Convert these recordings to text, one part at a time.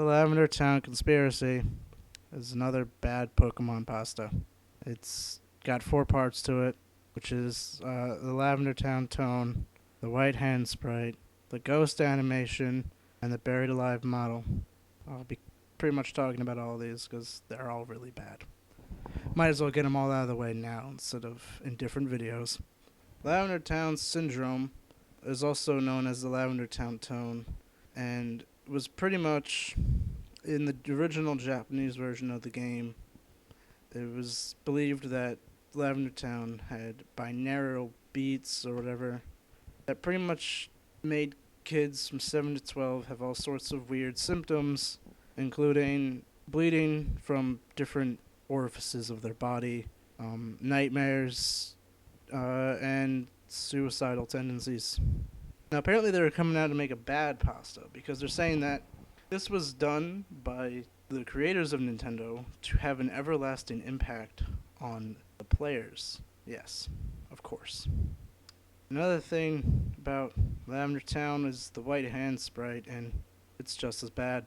The Lavender Town Conspiracy is another bad Pokemon pasta. It's got 4 parts to it, which is the Lavender Town tone, the White Hand sprite, the ghost animation, and the buried alive model. I'll be pretty much talking about all of these because they're all really bad. Might as well get them all out of the way now instead of in different videos. Lavender Town Syndrome is also known as the Lavender Town tone, and was pretty much in the original Japanese version of the game. It was believed that Lavender Town had binaural beats or whatever that pretty much made kids from 7 to 12 have all sorts of weird symptoms, including bleeding from different orifices of their body, nightmares, and suicidal tendencies. Now, apparently they were coming out to make a bad pasta because they're saying that this was done by the creators of Nintendo to have an everlasting impact on the players. Yes, of course. Another thing about Lavender Town is the White Hand sprite, and it's just as bad.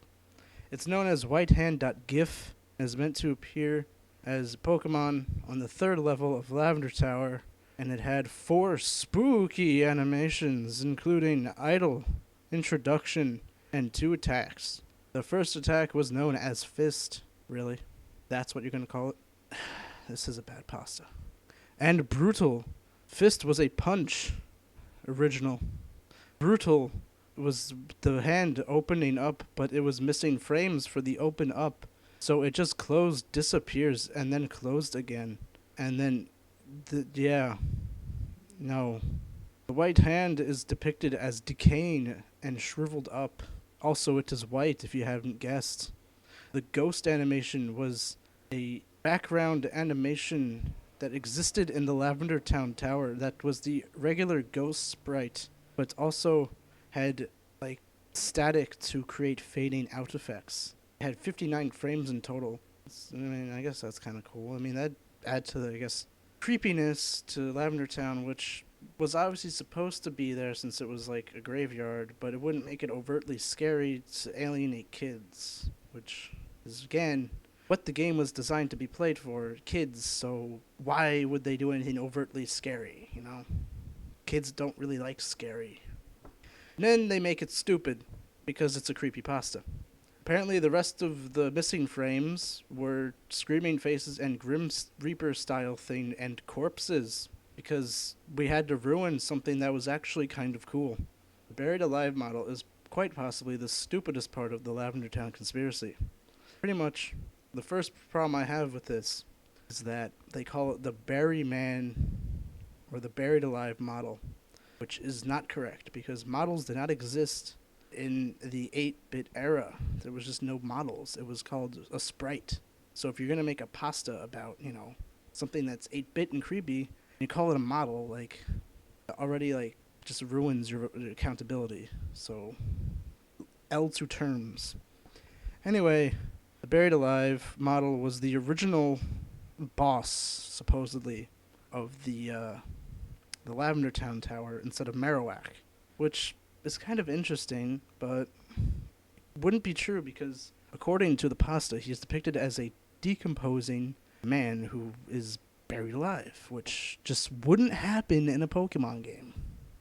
It's known as whitehand.gif and is meant to appear as Pokemon on the 3rd level of Lavender Tower, and it had 4 spooky animations, including idle, introduction, and 2 attacks. The first attack was known as Fist. Really? That's what you're going to call it? This is a bad pasta. And Brutal. Fist was a punch. Original. Brutal was the hand opening up, but it was missing frames for the open up. So it just closed, disappears, and then closed again. And then, no. The white hand is depicted as decaying and shriveled up. Also, it is white, if you haven't guessed. The ghost animation was a background animation that existed in the Lavender Town Tower that was the regular ghost sprite, but also had, like, static to create fading out effects. It had 59 frames in total. I guess that's kind of cool. That'd add to the, creepiness to Lavender Town, which was obviously supposed to be there since it was like a graveyard, but it wouldn't make it overtly scary to alienate kids, which is, again, what the game was designed to be played for, kids, so why would they do anything overtly scary, Kids don't really like scary. And then they make it stupid, because it's a creepypasta. Apparently the rest of the missing frames were screaming faces and Grim Reaper style thing and corpses, because we had to ruin something that was actually kind of cool. The buried alive model is quite possibly the stupidest part of the Lavender Town Conspiracy. Pretty much, the first problem I have with this is that they call it the Bury Man, or the buried alive model, which is not correct, because models did not exist in the 8-bit era. There was just no models. It was called a sprite. So if you're going to make a pasta about, something that's 8-bit and creepy, you call it a model, already, just ruins your accountability. So, L to terms. Anyway, the Buried Alive model was the original boss, supposedly, of the Lavender Town Tower instead of Marowak, which is kind of interesting, but wouldn't be true because, according to the pasta, he is depicted as a decomposing man who is buried alive, which just wouldn't happen in a Pokemon game.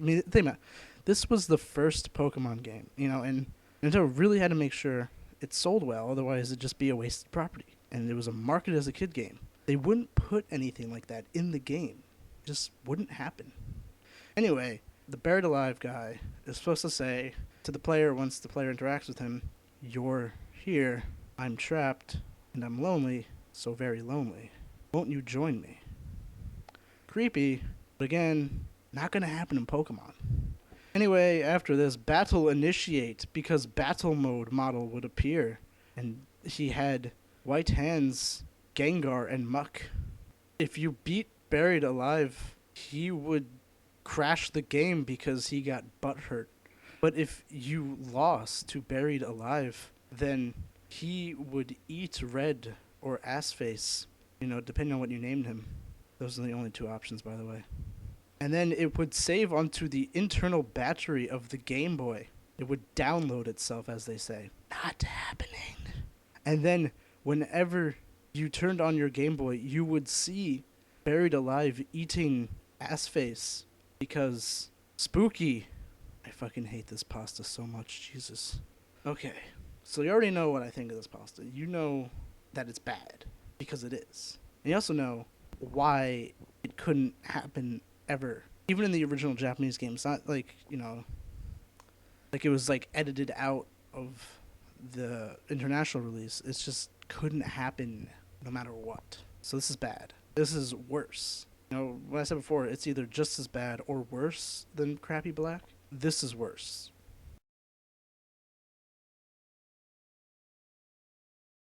Think about it. This was the first Pokemon game, and Nintendo really had to make sure it sold well, otherwise it'd just be a wasted property. And it was a marketed as a kid game. They wouldn't put anything like that in the game. It just wouldn't happen. Anyway, the buried alive guy is supposed to say to the player once the player interacts with him, "You're here, I'm trapped, and I'm lonely, so very lonely. Won't you join me?" Creepy, but again, not gonna happen in Pokemon. Anyway, after this, battle initiate, because battle mode model would appear, and he had white hands, Gengar, and Muck. If you beat buried alive, he would crash the game because he got butthurt. But if you lost to buried alive, then he would eat red or ass face, depending on what you named him. Those are the only 2 options, by the way. And then it would save onto the internal battery of the Game Boy. It would download itself, as they say. not happening. And then whenever you turned on your Game Boy, you would see Buried Alive eating ass face because spooky. I fucking hate this pasta so much, Jesus. Okay, so you already know what I think of this pasta. You know that it's bad because it is. And you also know why it couldn't happen ever. Even in the original Japanese game, it's not like, like it was like edited out of the international release. It's just couldn't happen no matter what. So this is bad. This is worse. What I said before, it's either just as bad or worse than Crappy Black. This is worse.